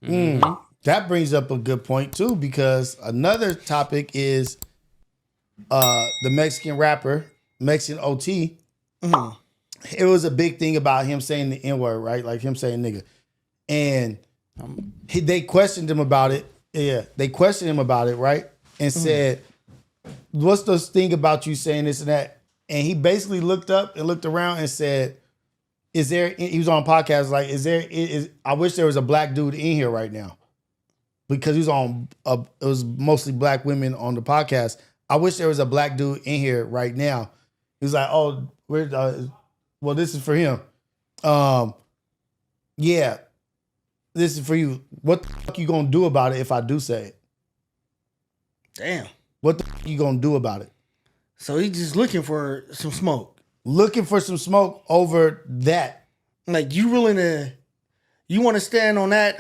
That brings up a good point too, because another topic is the Mexican rapper, Mexican OT. It was a big thing about him saying the N-word, right? Like him saying nigga. And they questioned him about it. Yeah, they questioned him about it, right? And said, what's this thing about you saying this and that? And he basically looked up and looked around and said, is there, he was on a podcast like, I wish there was a black dude in here right now. Because he was on, it was mostly black women on the podcast. I wish there was a black dude in here right now. He was like, oh, well, this is for him. Yeah, this is for you. What the fuck you gonna do about it if I do say it? Damn. What the fuck you gonna do about it? So he's just looking for some smoke. Looking for some smoke over that. Like you willing to, you want to stand on that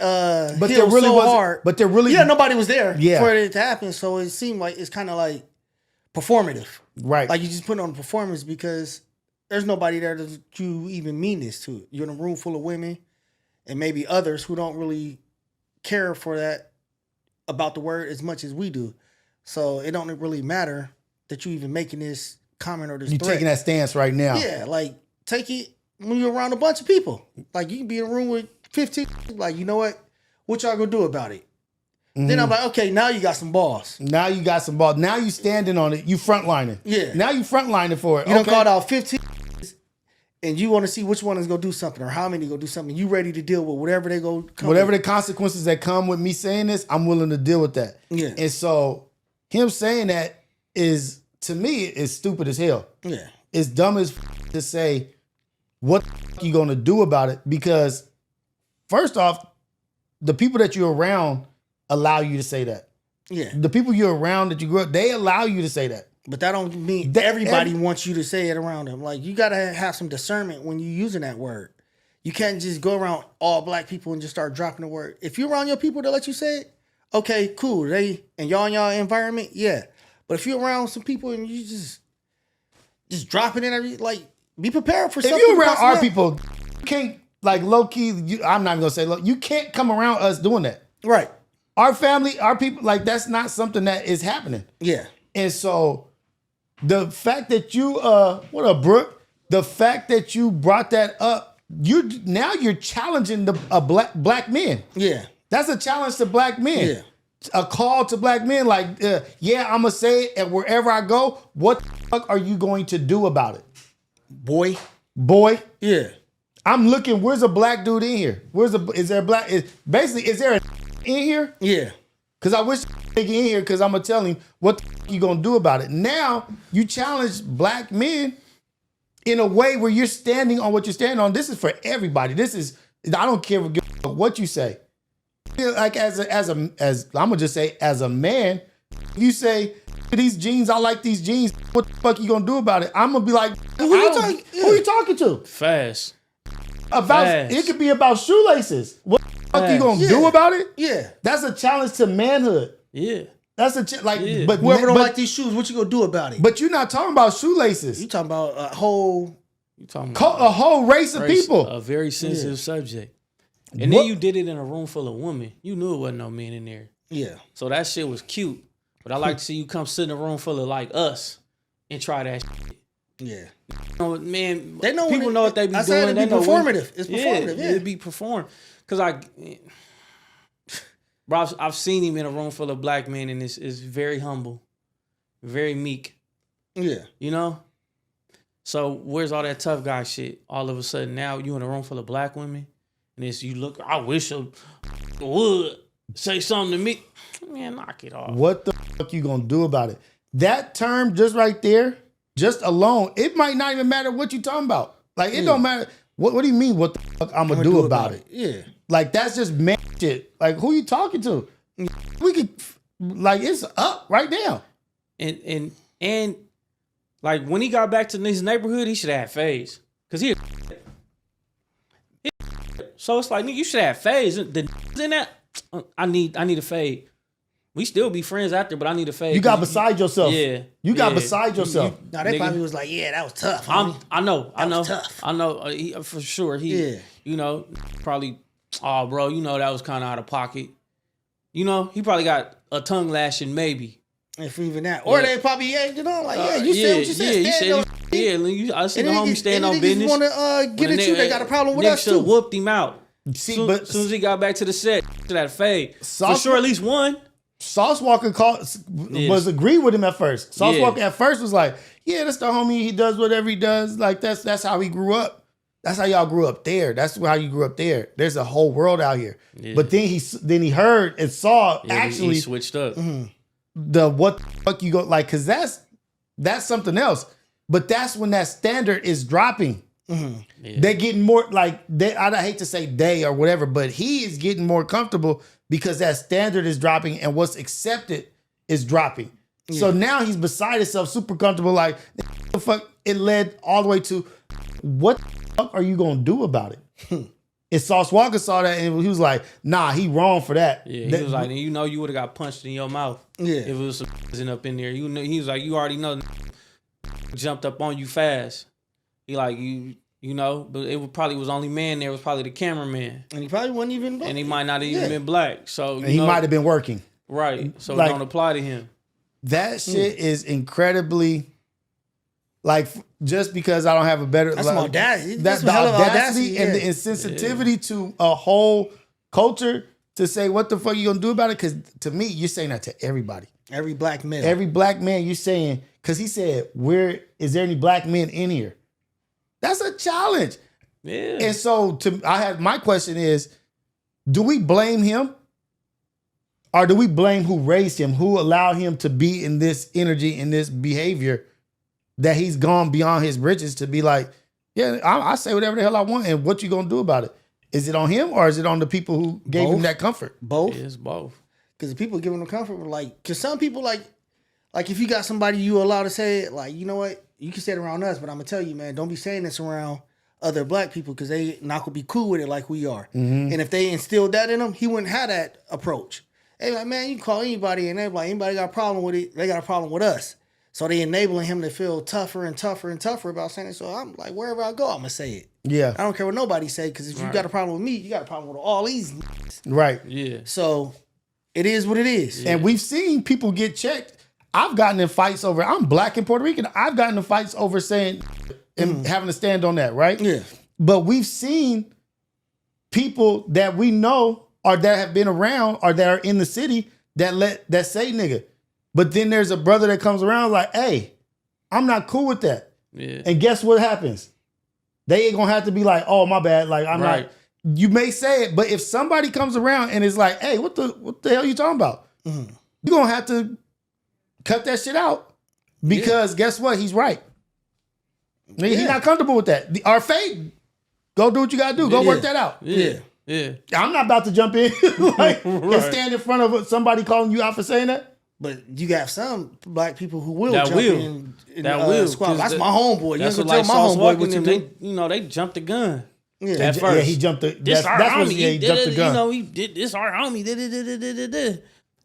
but hill there really so wasn't, hard. but there really, yeah, nobody was there yeah. for it to happen. So it seemed like it's kind of like performative. Right. Like you just put on a performance because there's nobody there that you even mean this to. You're in a room full of women and maybe others who don't really care for that about the word as much as we do. So it don't really matter that you even making this comment or this you threat. taking that stance right now. Yeah, like take it when you're around a bunch of people. Like you can be in a room with 15, like, you know what y'all gonna do about it? Then I'm like, okay, now you got some balls. Now you got some balls. Now you standing on it. You frontlining. Yeah. Now you frontlining for it. You done called out 15 and you want to see which one is gonna do something or how many gonna do something. You ready to deal with whatever they go come whatever with. the consequences that come with me saying this, I'm willing to deal with that. Yeah. And so him saying that is, to me, is stupid as hell. Yeah. It's dumb as to say, what the fuck you gonna do about it? Because first off, the people that you're around allow you to say that. Yeah. The people you're around that you grew up, they allow you to say that. But that don't mean everybody wants you to say it around them. Like you gotta have some discernment when you're using that word. You can't just go around all black people and just start dropping the word. If you're around your people that let you say it, okay, cool. They and y'all in y'all environment, yeah. But if you're around some people and you just drop it in every, like, be prepared for something. If you're around our people, you can't, like, low key, I'm not even gonna say low, you can't come around us doing that. Right. Our family, our people, like, that's not something that is happening. Yeah. And so the fact that you, what up, Brooke? The fact that you brought that up, you're challenging black men. Yeah. That's a challenge to black men. Yeah. A call to black men, like, yeah, I'm gonna say it, and wherever I go, what the fuck are you going to do about it? Boy. Yeah. I'm looking, where's a black dude in here? Is there a black, is there a in here? Yeah. Because I wish nigga in here, because I'm gonna tell him what the fuck you gonna do about it. Now, you challenge black men in a way where you're standing on what you're standing on. This is for everybody. I don't care what you say. Like as I'm gonna just say, as a man, you say these jeans, I like these jeans. What the fuck you gonna do about it? I'm gonna be like, who you talking to? Fast. It could be about shoelaces. What the fuck you gonna do about it? Yeah, that's a challenge to manhood. Yeah, that's But whoever don't like these shoes, what you gonna do about it? But you're not talking about shoelaces. You talking about a whole race of people. A very sensitive subject. And then you did it in a room full of women. You knew it wasn't no men in there. Yeah. So that shit was cute. But I like to see you come sit in a room full of like us and try that shit. Yeah. You know, man, they know people know what they be doing. They know performative. It's performative. Yeah. It'd be performed. Because I've seen him in a room full of black men and it's very humble, very meek. Yeah. You know? So where's all that tough guy shit? All of a sudden now you in a room full of black women. And it's you look, I wish I would say something to me. Man, knock it off. What the fuck you gonna do about it? That term just right there, just alone, it might not even matter what you talking about. Like, it don't matter. What do you mean, what the fuck I'm gonna do about it? Yeah. Like, that's just man shit. Like, who you talking to? We could, like, it's up right now. And like, when he got back to his neighborhood, he should have had phase. Because so it's like, nigga, you should have phase. The in that, I need a fade. We still be friends after, but I need a fade. You got beside yourself. Yeah. You got beside yourself. Now they probably was like, yeah, that was tough. I know. Tough. I know. For sure. You know, probably oh, bro, you know that was kind of out of pocket. You know, he probably got a tongue lashing, maybe. If even that. Or they probably, you know, like, you said what you said. I seen the homie stand on business. Want to get at you. They got a problem with us, too. Whooped him out. See, Soon as he got back to the set, to that fade. For sure, at least one. Sauce Walka was agree with him at first. Sauce Walka at first was like, yeah, that's the homie. He does whatever he does. Like, that's how he grew up. That's how y'all grew up there. That's how you grew up there. There's a whole world out here. Yeah. But then he heard and saw actually he switched up. The what the fuck you go like, because that's something else. But that's when that standard is dropping. Yeah. They're getting more like I hate to say they or whatever, but he is getting more comfortable because that standard is dropping and what's accepted is dropping. Yeah. So now he's beside himself, super comfortable. Like the fuck, it led all the way to what the fuck are you gonna do about it? And Sauce Walka saw that and he was like, nah, he wrong for that. Yeah, he was like, you know, you would have got punched in your mouth. Yeah, if it was some up in there. You know, he was like, you already know, jumped up on you fast. He like you know, but it probably was only man there was probably the cameraman, and he probably wasn't even black. And he might not have even been black. So and he might have been working. Right. So like, it don't apply to him. That shit is incredibly like just because I don't have a better that's audacity. That's the audacity and the insensitivity to a whole culture to say what the fuck you gonna do about it. Because to me, you're saying that to everybody. Every black man. Every black man you're saying, because he said, where is there any black men in here? That's a challenge. Yeah. And so my question is, do we blame him? Or do we blame who raised him, who allowed him to be in this energy, in this behavior, that he's gone beyond his britches to be like, yeah, I say whatever the hell I want, and what you gonna do about it? Is it on him or is it on the people who gave him that comfort? Both. It's both. Because the people giving him comfort were like, because some people like if you got somebody you allowed to say it, like, you know what, you can say it around us, but I'm gonna tell you, man, don't be saying this around other black people because they not gonna be cool with it like we are. Mm-hmm. And if they instilled that in him, he wouldn't have that approach. They like, man, you can call anybody and they're like, anybody got a problem with it, they got a problem with us. So they enabling him to feel tougher and tougher and tougher about saying it. So I'm like, wherever I go, I'm gonna say it. Yeah. I don't care what nobody say, because if you got a problem with me, you got a problem with all these niggas. Right. Yeah. So it is what it is. Yeah. And we've seen people get checked. I've gotten in fights over, I'm black and Puerto Rican. I've gotten in fights over saying and having to stand on that, right? Yeah. But we've seen people that we know or that have been around or that are in the city that say nigga. But then there's a brother that comes around like, hey, I'm not cool with that. Yeah. And guess what happens? They ain't gonna have to be like, oh, my bad. Like, I'm not. You may say it, but if somebody comes around and is like, hey, what the hell you talking about? You're gonna have to cut that shit out because guess what? He's right. He's not comfortable with that. Our fate, go do what you gotta do. Go work that out. Yeah. Yeah. I'm not about to jump in and stand in front of somebody calling you out for saying that. But you got some black people who will jump in squad. That's my homeboy. That's what like Sauce Walka them. They jumped the gun. Yeah, at first. Yeah, he jumped the. That's what he jumped the gun. You know, he did this. Our homie.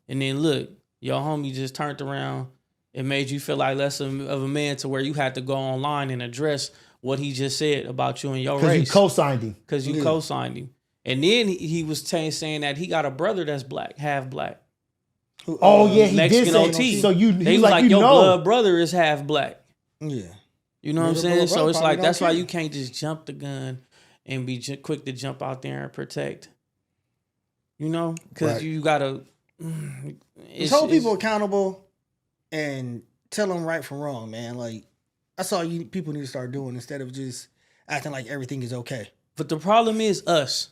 And then look, your homie just turned around and made you feel like less of a man to where you had to go online and address what he just said about you and your race. Because you co-signed him. Because you co-signed him. And then he was saying that he got a brother that's black, half black. Oh yeah, he Mexican did say OT. So he was like your blood brother is half black. Yeah, you know what I'm saying. So it's like that's why you can't just jump the gun and be quick to jump out there and protect. You know, because you gotta hold people accountable and tell them right from wrong, man. Like that's all people need to start doing instead of just acting like everything is okay. But the problem is us.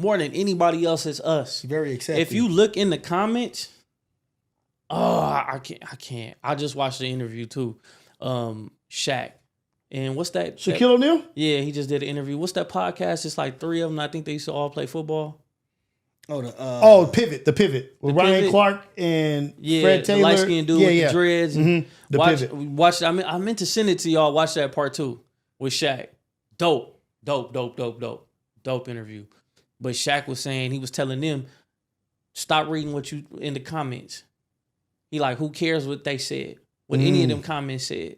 More than anybody else, it's us. Very accepting. If you look in the comments, I can't. I just watched the interview too. Shaq. And what's that? Shaquille O'Neal? Yeah, he just did an interview. What's that podcast? It's like 3 of them. I think they used to all play football. Pivot. The Pivot. With Ryan Clark and Fred Taylor. The light-skinned dude with the dreads. And the Pivot. Watch, I meant to send it to y'all. Watch that part 2 with Shaq. Dope interview. But Shaq was saying, he was telling them, stop reading what you in the comments. He like, who cares what they said? What any of them comments said.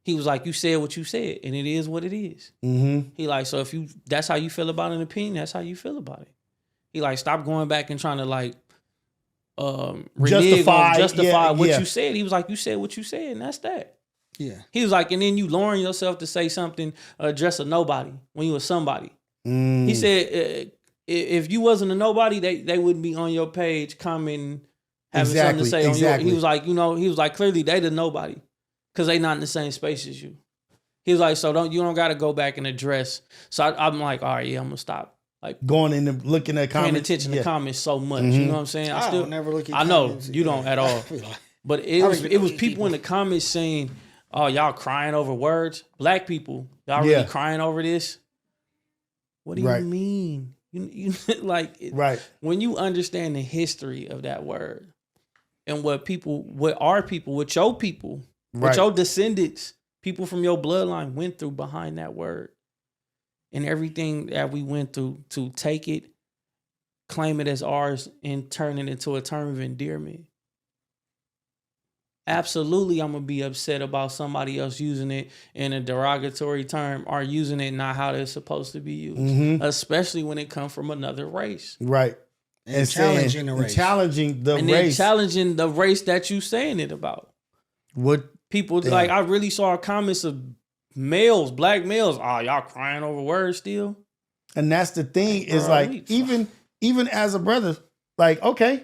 He was like, you said what you said, and it is what it is. Mm-hmm. He like, so if that's how you feel about an opinion, that's how you feel about it. He like, stop going back and trying to like justify what you said. He was like, you said what you said, and that's that. Yeah. He was like, and then you lowering yourself to say something, address a nobody when you were somebody. He said, if you wasn't a nobody, they wouldn't be on your page commenting, having something to say on your. He was like, he was like, clearly they the nobody because they not in the same space as you. He was like, so you don't got to go back and address. So I'm like, all right, yeah, I'm gonna stop. Like going in and looking at comments, paying attention to comments so much. You know what I'm saying? I still never look at. I know you don't at all. But it was people in the comments saying, "Oh, y'all crying over words. Black people, y'all really crying over this." What do you mean? You like when you understand the history of that word and what your people, what your descendants, people from your bloodline went through behind that word, and everything that we went through to take it, claim it as ours, and turn it into a term of endearment. Absolutely, I'm going to be upset about somebody else using it in a derogatory term or using it not how they're supposed to be used, especially when it comes from another race. Right. And challenging the race. Challenging the race. And then challenging the race that you saying it about. What people, like, I really saw comments of males, black males, oh, y'all crying over words still? And that's the thing is like, even as a brother, like, okay,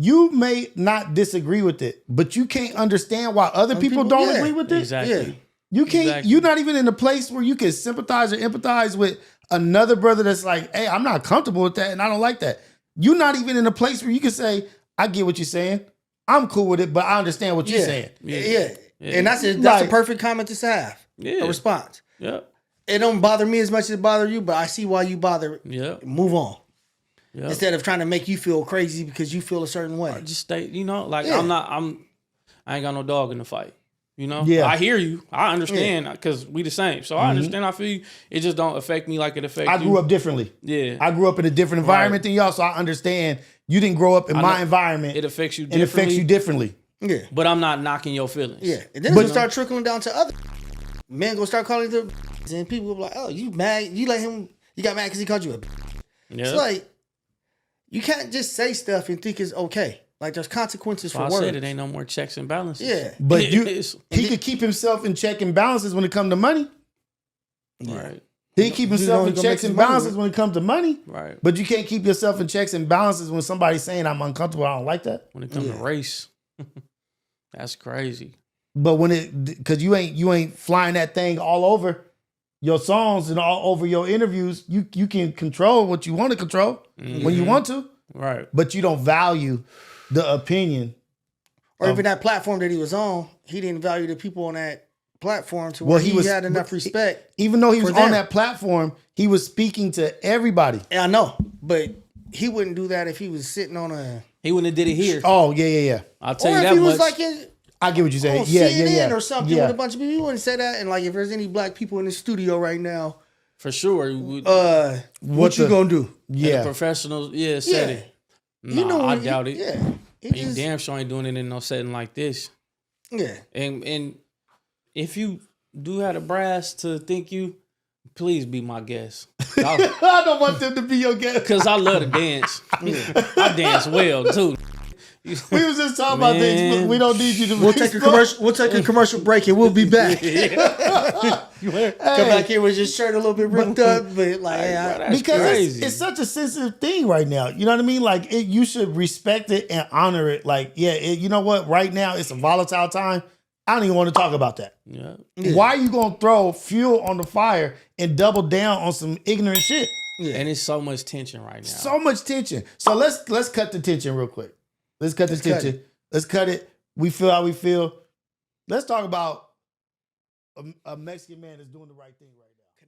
you may not disagree with it, but you can't understand why other people don't agree with it. Exactly. Yeah. You can't, you're not even in a place where you can sympathize or empathize with another brother that's like, hey, I'm not comfortable with that and I don't like that. You're not even in a place where you can say, I get what you're saying. I'm cool with it, but I understand what you're saying. Yeah. And that's a perfect comment to have. Yeah. A response. Yeah. It don't bother me as much as it bother you, but I see why you bother. Yeah. Move on. Yep. Instead of trying to make you feel crazy because you feel a certain way. Just stay, like I ain't got no dog in the fight. Yeah. I hear you. I understand because we the same. So I understand. I feel you. It just don't affect me like it affects you. I grew up differently. Yeah. I grew up in a different environment than y'all, so I understand you didn't grow up in my environment. It affects you differently. It affects you differently. Yeah. But I'm not knocking your feelings. Yeah. And then it's gonna start trickling down to other men gonna start calling them and people will be like, oh, you mad? You got mad because he called you a Yeah. It's like, you can't just say stuff and think it's okay. Like there's consequences for words. I said it ain't no more checks and balances. Yeah. But he could keep himself in check and balances when it comes to money. Right. He keep himself in checks and balances when it comes to money. Right. But you can't keep yourself in checks and balances when somebody's saying I'm uncomfortable, I don't like that. When it comes to race. That's crazy. But because you ain't flying that thing all over your songs and all over your interviews, you can control what you want to control when you want to. Right. But you don't value the opinion. Or even that platform that he was on, he didn't value the people on that platform to where he had enough respect. Even though he was on that platform, he was speaking to everybody. Yeah, I know. But he wouldn't do that if he was sitting on a... He wouldn't have did it here. Oh, yeah. I'll tell you that much. Or if he was like in... I get what you're saying. CNN or something with a bunch of people. You wouldn't say that. And like, if there's any black people in the studio right now, for sure. What you gonna do? Yeah, professionals. Yeah, said it. No, I doubt it. Yeah, you damn sure ain't doing it in no setting like this. Yeah, and if you do have the brass to think you, please be my guest. I don't want them to be your guest because I love to dance. I dance well too. We was just talking about things, but we don't need you to. We'll take a commercial. We'll take a commercial break and we'll be back. Come back here with your shirt a little bit ripped up, but like because it's such a sensitive thing right now. You know what I mean? Like you should respect it and honor it. Like you know what? Right now it's a volatile time. I don't even want to talk about that. Yeah. Why are you gonna throw fuel on the fire and double down on some ignorant shit? Yeah. And it's so much tension right now. So much tension. So let's cut the tension real quick. Let's cut the tension. Let's cut it. We feel how we feel. Let's talk about a Mexican man that's doing the right thing right now.